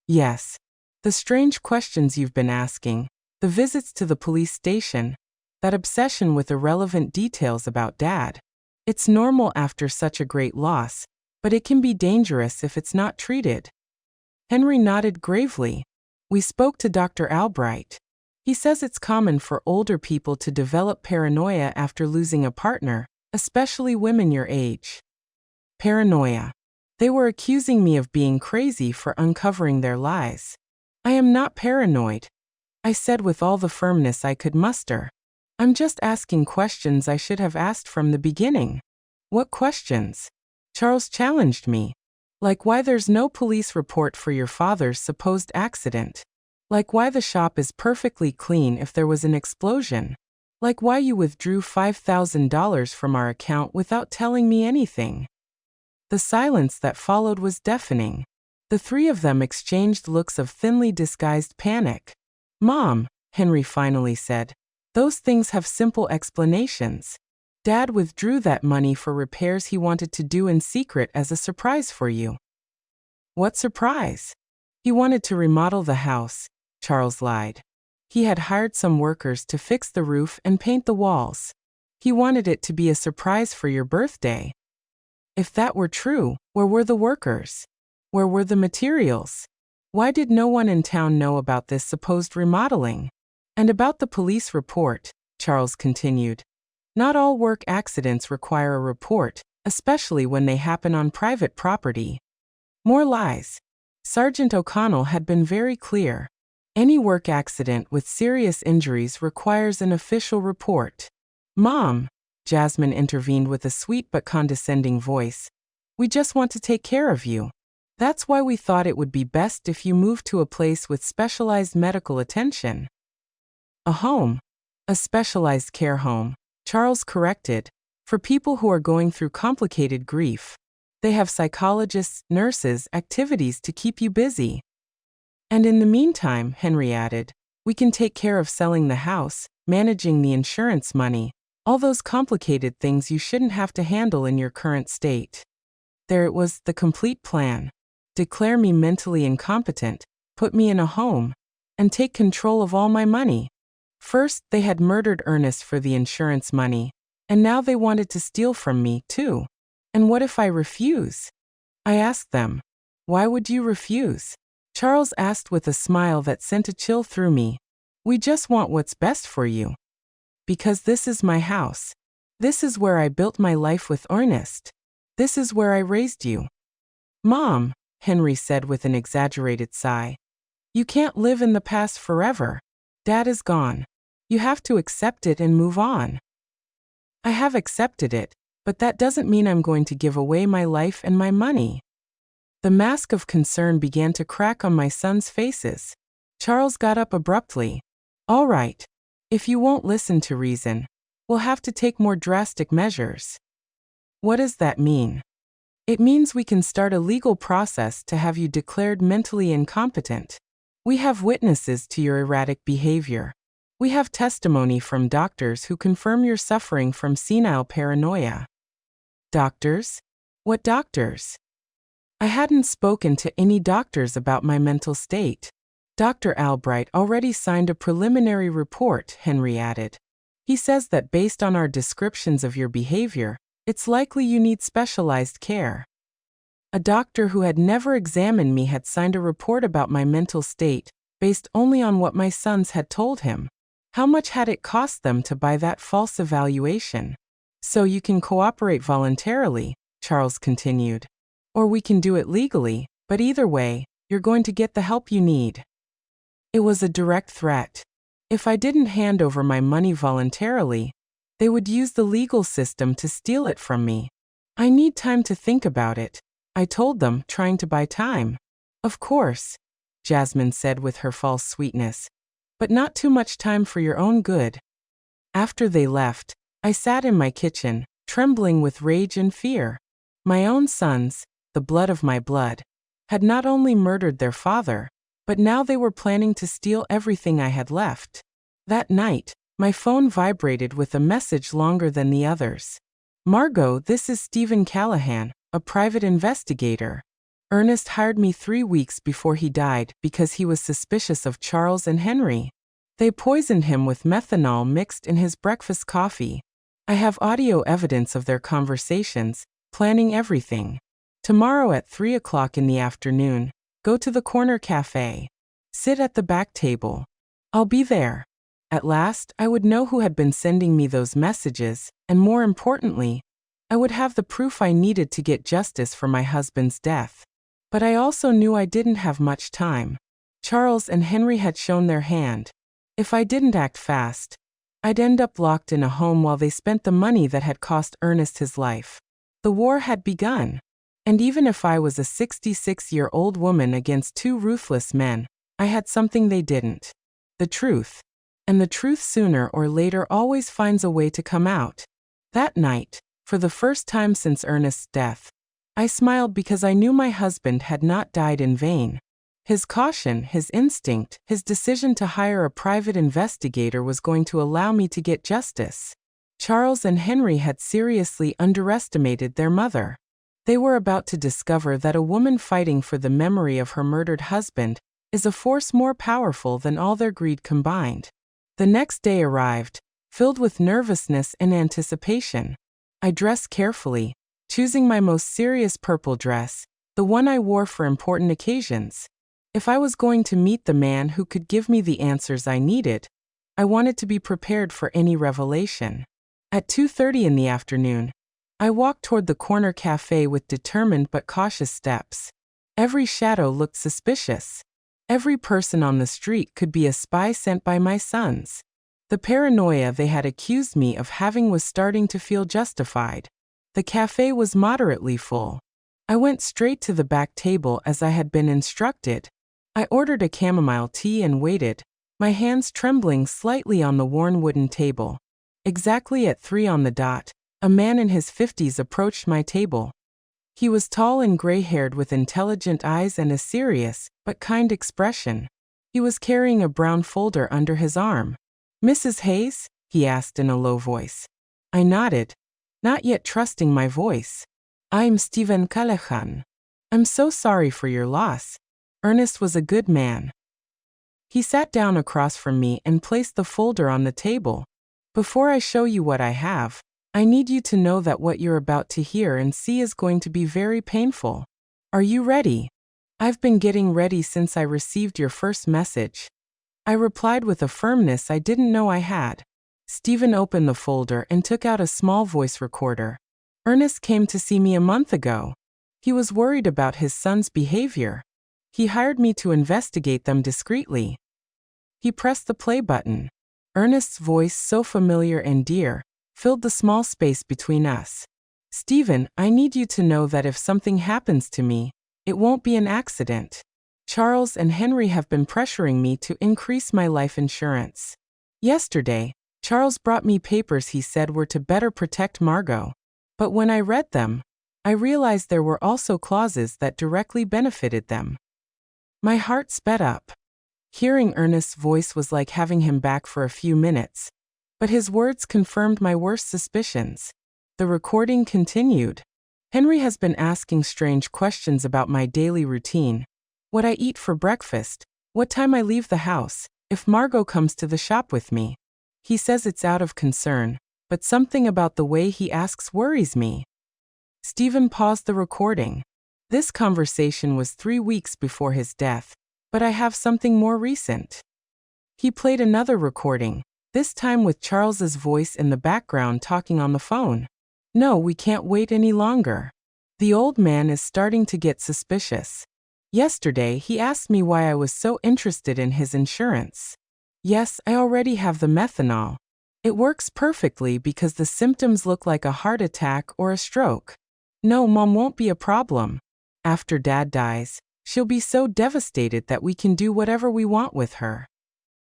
"Yes. The strange questions you've been asking, the visits to the police station, that obsession with irrelevant details about Dad. It's normal after such a great loss, but it can be dangerous if it's not treated." Henry nodded gravely. "We spoke to Dr. Albright. He says it's common for older people to develop paranoia after losing a partner, especially women your age." Paranoia. They were accusing me of being crazy for uncovering their lies. "I am not paranoid," I said with all the firmness I could muster. "I'm just asking questions I should have asked from the beginning." "What questions?" Charles challenged me. "Like why there's no police report for your father's supposed accident. Like why the shop is perfectly clean if there was an explosion. Like why you withdrew $5,000 from our account without telling me anything. The silence that followed was deafening. The three of them exchanged looks of thinly disguised panic. Mom, Henry finally said, those things have simple explanations. Dad withdrew that money for repairs he wanted to do in secret as a surprise for you. What surprise? He wanted to remodel the house, Charles lied. He had hired some workers to fix the roof and paint the walls. He wanted it to be a surprise for your birthday. If that were true, where were the workers? Where were the materials? Why did no one in town know about this supposed remodeling? And about the police report, Charles continued. Not all work accidents require a report, especially when they happen on private property. More lies. Sergeant O'Connell had been very clear. Any work accident with serious injuries requires an official report. Mom, Jasmine intervened with a sweet but condescending voice. We just want to take care of you. That's why we thought it would be best if you moved to a place with specialized medical attention. A home. A specialized care home, Charles corrected, for people who are going through complicated grief. They have psychologists, nurses, activities to keep you busy. And in the meantime, Henry added, we can take care of selling the house, managing the insurance money, all those complicated things you shouldn't have to handle in your current state. There it was, the complete plan. Declare me mentally incompetent, put me in a home, and take control of all my money. First, they had murdered Ernest for the insurance money, and now they wanted to steal from me, too. And what if I refuse? I asked them. Why would you refuse? Charles asked with a smile that sent a chill through me. We just want what's best for you. Because this is my house. This is where I built my life with Ernest. This is where I raised you. Mom, Henry said with an exaggerated sigh. You can't live in the past forever. Dad is gone. You have to accept it and move on. I have accepted it, but that doesn't mean I'm going to give away my life and my money. The mask of concern began to crack on my sons' faces. Charles got up abruptly. All right. If you won't listen to reason, we'll have to take more drastic measures. What does that mean? It means we can start a legal process to have you declared mentally incompetent. We have witnesses to your erratic behavior. We have testimony from doctors who confirm you're suffering from senile paranoia. Doctors? What doctors? I hadn't spoken to any doctors about my mental state. Dr. Albright already signed a preliminary report, Henry added. He says that based on our descriptions of your behavior, it's likely you need specialized care. A doctor who had never examined me had signed a report about my mental state, based only on what my sons had told him. How much had it cost them to buy that false evaluation? So you can cooperate voluntarily, Charles continued. Or we can do it legally, but either way, you're going to get the help you need. It was a direct threat. If I didn't hand over my money voluntarily, they would use the legal system to steal it from me. I need time to think about it, I told them, trying to buy time. Of course, Jasmine said with her false sweetness, but not too much time for your own good. After they left, I sat in my kitchen, trembling with rage and fear. My own sons, the blood of my blood, had not only murdered their father, but now they were planning to steal everything I had left. That night, my phone vibrated with a message longer than the others. Margot, this is Stephen Callahan, a private investigator. Ernest hired me 3 weeks before he died because he was suspicious of Charles and Henry. They poisoned him with methanol mixed in his breakfast coffee. I have audio evidence of their conversations, planning everything. Tomorrow at 3 o'clock in the afternoon, go to the corner cafe. Sit at the back table. I'll be there. At last, I would know who had been sending me those messages, and more importantly, I would have the proof I needed to get justice for my husband's death. But I also knew I didn't have much time. Charles and Henry had shown their hand. If I didn't act fast, I'd end up locked in a home while they spent the money that had cost Ernest his life. The war had begun. And even if I was a 66-year-old woman against 2 ruthless men, I had something they didn't. The truth. and the truth sooner or later always finds a way to come out. That night, for the first time since Ernest's death, I smiled because I knew my husband had not died in vain. His caution, his instinct, his decision to hire a private investigator was going to allow me to get justice. Charles and Henry had seriously underestimated their mother. They were about to discover that a woman fighting for the memory of her murdered husband is a force more powerful than all their greed combined. The next day arrived, filled with nervousness and anticipation. I dressed carefully, choosing my most serious purple dress, the one I wore for important occasions. If I was going to meet the man who could give me the answers I needed, I wanted to be prepared for any revelation. At 2:30 in the afternoon, I walked toward the corner cafe with determined but cautious steps. Every shadow looked suspicious. Every person on the street could be a spy sent by my sons. The paranoia they had accused me of having was starting to feel justified. The cafe was moderately full. I went straight to the back table as I had been instructed. I ordered a chamomile tea and waited, my hands trembling slightly on the worn wooden table. Exactly at 3 on the dot, a man in his 50s approached my table. He was tall and gray-haired with intelligent eyes and a serious, but kind expression. He was carrying a brown folder under his arm. "Mrs. Hayes?" he asked in a low voice. I nodded, not yet trusting my voice. "I'm Stephen Callahan. I'm so sorry for your loss. Ernest was a good man." He sat down across from me and placed the folder on the table. "Before I show you what I have, I need you to know that what you're about to hear and see is going to be very painful. Are you ready?" "I've been getting ready since I received your first message," I replied with a firmness I didn't know I had. Stephen opened the folder and took out a small voice recorder. "Ernest came to see me a month ago. He was worried about his son's behavior. He hired me to investigate them discreetly." He pressed the play button. Ernest's voice, so familiar and dear, filled the small space between us. "Stephen, I need you to know that if something happens to me, it won't be an accident. Charles and Henry have been pressuring me to increase my life insurance. Yesterday, Charles brought me papers he said were to better protect Margot. But when I read them, I realized there were also clauses that directly benefited them." My heart sped up. Hearing Ernest's voice was like having him back for a few minutes, but his words confirmed my worst suspicions. The recording continued. "Henry has been asking strange questions about my daily routine, what I eat for breakfast, what time I leave the house, if Margot comes to the shop with me. He says it's out of concern, but something about the way he asks worries me." Stephen paused the recording. "This conversation was 3 weeks before his death, but I have something more recent." He played another recording, this time with Charles's voice in the background talking on the phone. "No, we can't wait any longer. The old man is starting to get suspicious. Yesterday, he asked me why I was so interested in his insurance. Yes, I already have the methanol. It works perfectly because the symptoms look like a heart attack or a stroke. No, Mom won't be a problem. After Dad dies, she'll be so devastated that we can do whatever we want with her."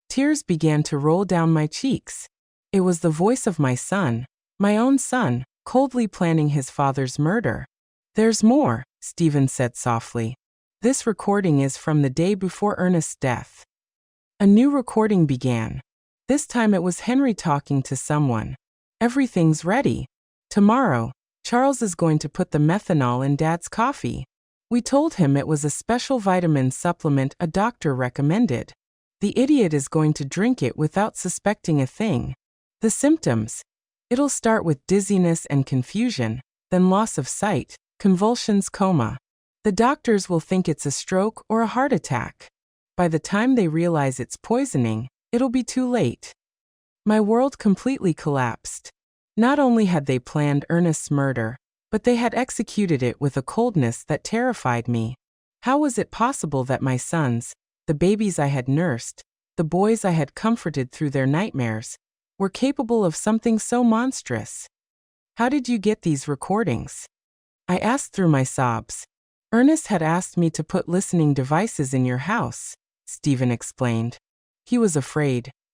Tears began to roll down my cheeks. It was the voice of my son, my own son, coldly planning his father's murder. "There's more," Stephen said softly. "This recording is from the day before Ernest's death." A new recording began. This time it was Henry talking to someone. "Everything's ready. Tomorrow, Charles is going to put the methanol in Dad's coffee. We told him it was a special vitamin supplement a doctor recommended. The idiot is going to drink it without suspecting a thing. The symptoms: it'll start with dizziness and confusion, then loss of sight, convulsions, coma. The doctors will think it's a stroke or a heart attack. By the time they realize it's poisoning, it'll be too late." My world completely collapsed. Not only had they planned Ernest's murder, but they had executed it with a coldness that terrified me. How was it possible that my sons, the babies I had nursed, the boys I had comforted through their nightmares, were capable of something so monstrous? "How did you get these recordings?" I asked through my sobs. "Ernest had asked me to put listening devices in your house," Stephen explained. "He was afraid.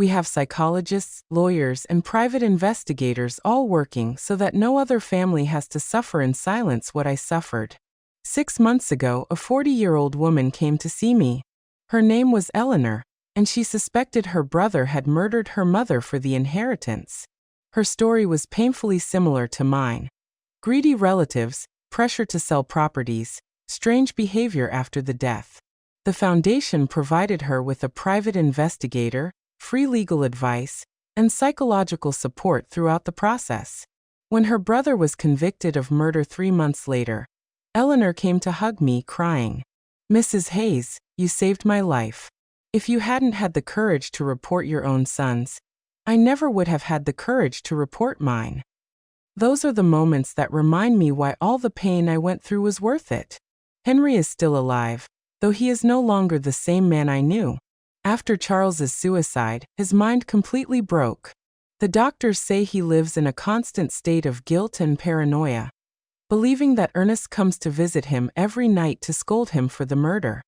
We have psychologists, lawyers, and private investigators all working so that no other family has to suffer in silence what I suffered. 6 months ago, a 40-year-old woman came to see me. Her name was Eleanor, and she suspected her brother had murdered her mother for the inheritance. Her story was painfully similar to mine. Greedy relatives, pressure to sell properties, strange behavior after the death. The foundation provided her with a private investigator, free legal advice, and psychological support throughout the process. When her brother was convicted of murder 3 months later, Eleanor came to hug me, crying, "Mrs. Hayes, you saved my life. If you hadn't had the courage to report your own sons, I never would have had the courage to report mine." Those are the moments that remind me why all the pain I went through was worth it. Henry is still alive, though he is no longer the same man I knew. After Charles's suicide, his mind completely broke. The doctors say he lives in a constant state of guilt and paranoia, believing that Ernest comes to visit him every night to scold him for the murder.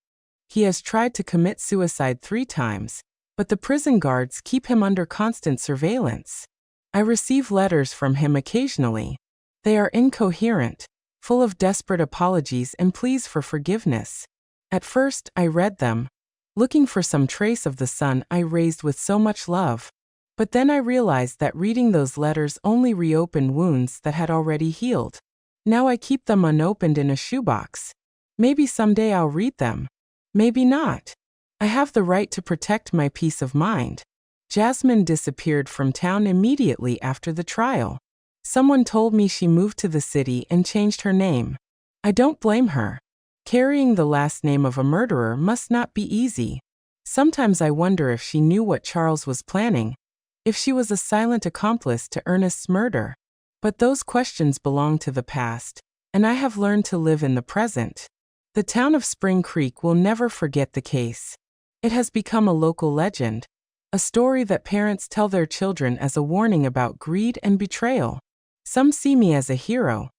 He has tried to commit suicide 3 times, but the prison guards keep him under constant surveillance. I receive letters from him occasionally. They are incoherent, full of desperate apologies and pleas for forgiveness. At first, I read them, looking for some trace of the son I raised with so much love. But then I realized that reading those letters only reopened wounds that had already healed. Now I keep them unopened in a shoebox. Maybe someday I'll read them. Maybe not. I have the right to protect my peace of mind. Jasmine disappeared from town immediately after the trial. Someone told me she moved to the city and changed her name. I don't blame her. Carrying the last name of a murderer must not be easy. Sometimes I wonder if she knew what Charles was planning, if she was a silent accomplice to Ernest's murder. But those questions belong to the past, and I have learned to live in the present. The town of Spring Creek will never forget the case. It has become a local legend, a story that parents tell their children as a warning about greed and betrayal. Some see me as a hero,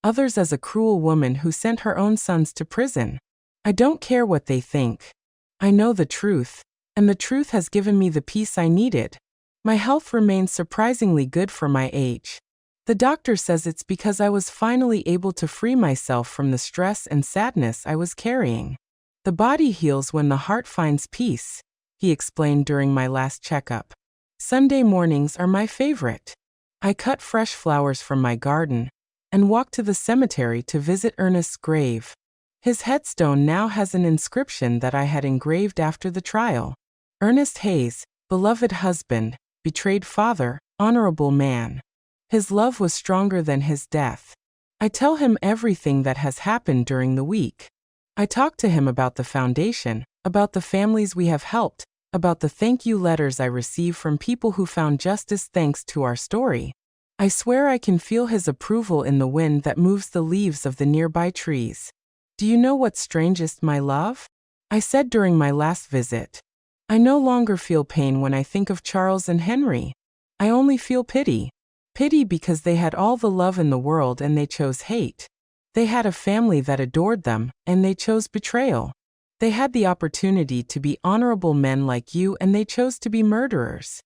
others as a cruel woman who sent her own sons to prison. I don't care what they think. I know the truth, and the truth has given me the peace I needed. My health remains surprisingly good for my age. The doctor says it's because I was finally able to free myself from the stress and sadness I was carrying. The body heals when the heart finds peace, he explained during my last checkup. Sunday mornings are my favorite. I cut fresh flowers from my garden and walk to the cemetery to visit Ernest's grave. His headstone now has an inscription that I had engraved after the trial. Ernest Hayes, beloved husband, betrayed father, honorable man. His love was stronger than his death. I tell him everything that has happened during the week. I talk to him about the foundation, about the families we have helped, about the thank you letters I receive from people who found justice thanks to our story. I swear I can feel his approval in the wind that moves the leaves of the nearby trees. Do you know what's strangest, my love? I said during my last visit. I no longer feel pain when I think of Charles and Henry. I only feel pity. Pity because they had all the love in the world and they chose hate. They had a family that adored them, and they chose betrayal. They had the opportunity to be honorable men like you, and they chose to be murderers.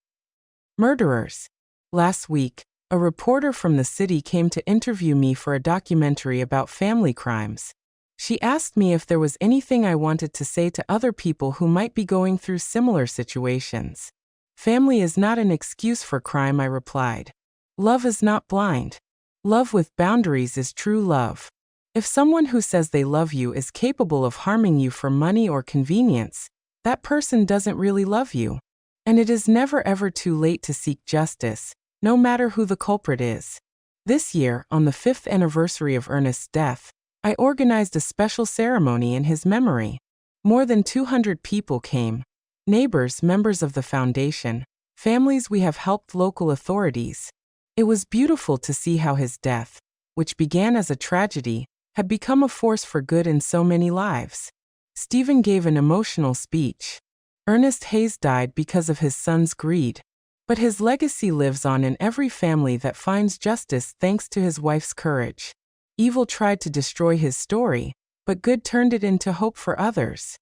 Murderers. Last week, a reporter from the city came to interview me for a documentary about family crimes. She asked me if there was anything I wanted to say to other people who might be going through similar situations. Family is not an excuse for crime, I replied. Love is not blind. Love with boundaries is true love. If someone who says they love you is capable of harming you for money or convenience, that person doesn't really love you. And it is never ever too late to seek justice, no matter who the culprit is. This year, on the 5th anniversary of Ernest's death, I organized a special ceremony in his memory. More than 200 people came. Neighbors, members of the foundation, families we have helped, local authorities. It was beautiful to see how his death, which began as a tragedy, had become a force for good in so many lives. Stephen gave an emotional speech. Ernest Hayes died because of his son's greed, but his legacy lives on in every family that finds justice thanks to his wife's courage. Evil tried to destroy his story, but good turned it into hope for others.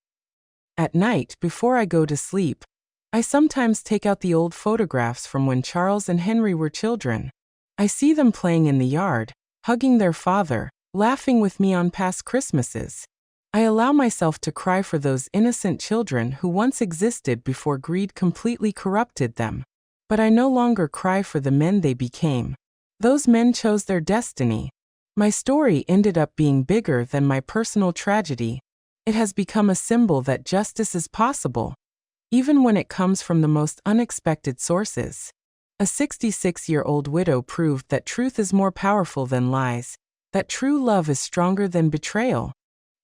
At night, before I go to sleep, I sometimes take out the old photographs from when Charles and Henry were children. I see them playing in the yard, hugging their father, laughing with me on past Christmases. I allow myself to cry for those innocent children who once existed before greed completely corrupted them. But I no longer cry for the men they became. Those men chose their destiny. My story ended up being bigger than my personal tragedy. It has become a symbol that justice is possible, even when it comes from the most unexpected sources. A 66-year-old widow proved that truth is more powerful than lies, that true love is stronger than betrayal,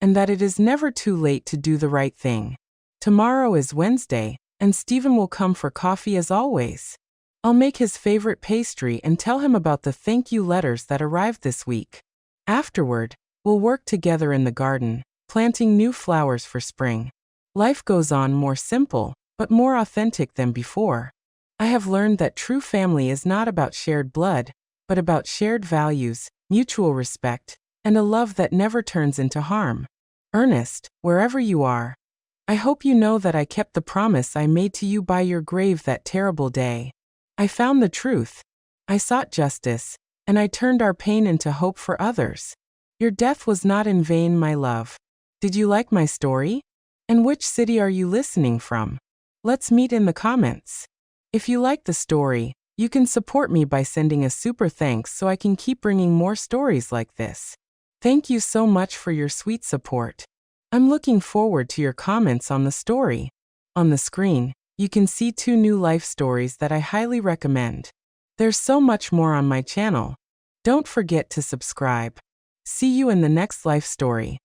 and that it is never too late to do the right thing. Tomorrow is Wednesday, and Stephen will come for coffee as always. I'll make his favorite pastry and tell him about the thank you letters that arrived this week. Afterward, we'll work together in the garden, planting new flowers for spring. Life goes on more simple, but more authentic than before. I have learned that true family is not about shared blood, but about shared values, mutual respect, and a love that never turns into harm. Ernest, wherever you are, I hope you know that I kept the promise I made to you by your grave that terrible day. I found the truth. I sought justice, and I turned our pain into hope for others. Your death was not in vain, my love. Did you like my story? And which city are you listening from? Let's meet in the comments. If you like the story, you can support me by sending a super thanks so I can keep bringing more stories like this. Thank you so much for your sweet support. I'm looking forward to your comments on the story. On the screen, you can see 2 new life stories that I highly recommend. There's so much more on my channel. Don't forget to subscribe. See you in the next life story.